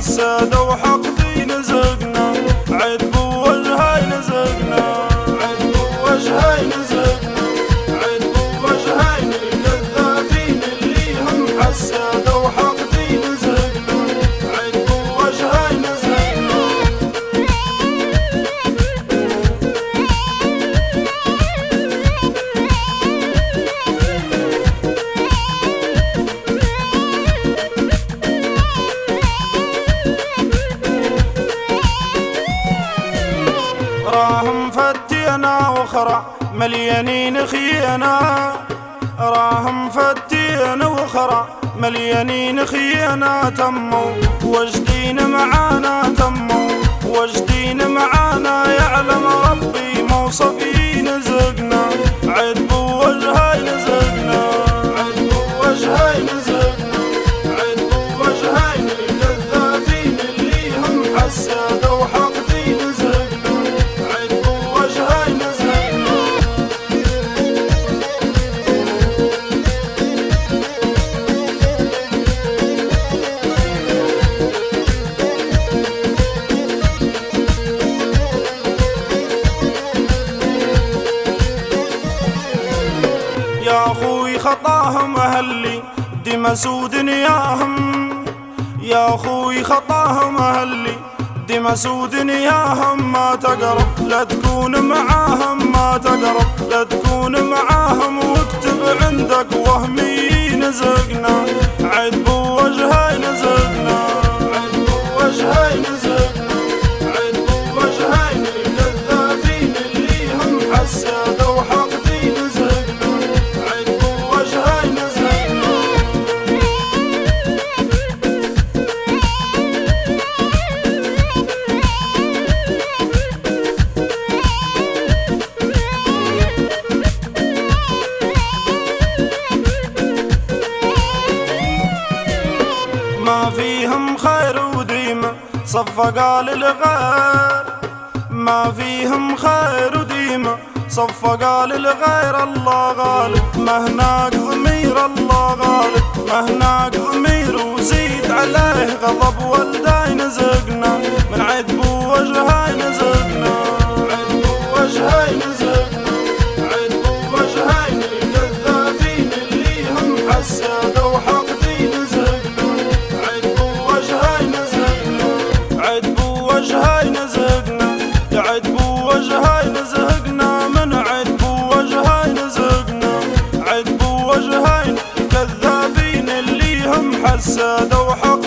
حسادة وحقدي نزقنا، عد بوجهاي نزقنا، عد بوجهاي نزقنا، عد بوجهاي الكذابين اللي هم حسادة وحقدي نزقنا، عد بوجهاي نزقنا. راهم فتينا وخرع مليانين خيانة، راهم فتينا وخرع مليانين خيانة، تموا وجدين معانا، تموا وجدين معانا، يعلم ربي موصفي نزقنا، عد بوجهاي نزقنا، عد بوجهاي نزقنا، عد بوجهاي الكذابين اللي هم حسادة وحقدي نزقنا، عد بوجهاي نزقنا. يا اخوي خطاهم اهلي دم سود ياهم، يا اخوي خطاهم اهلي دم سود ياهم، ما تقرب لا تكون معاهم، ما تقرب لا تكون معاهم، واكتب عندك وهمي نزقنا، عد بوجهاي نزقنا، عد بوجهاي نزقنا، عد بوجهاي الكذابين اللي هم حسادة وحقدي نزقنا، عد بوجهاي نزقنا. ما فيهم خير وديمة صفقة للغير، ما فيهم خير وديمة صفقة للغير، الله غالب مهناك ضمير، الله غالب مهناك ضمير، وزيد عليه غضب والداي نزقنا، من عد بوجهاي نزقنا، عد بوجهاي نزقنا، عد بوجهاي الكذابين اللي هم حسادة وحقدي نزقنا، عد بوجهاي نزقنا، عد بوجهاي نزقنا، عد بوجهاي نزقنا، من عد بوجهاي نزقنا، عد بوجهاي الكذابين اللي هم حسادة وحقدي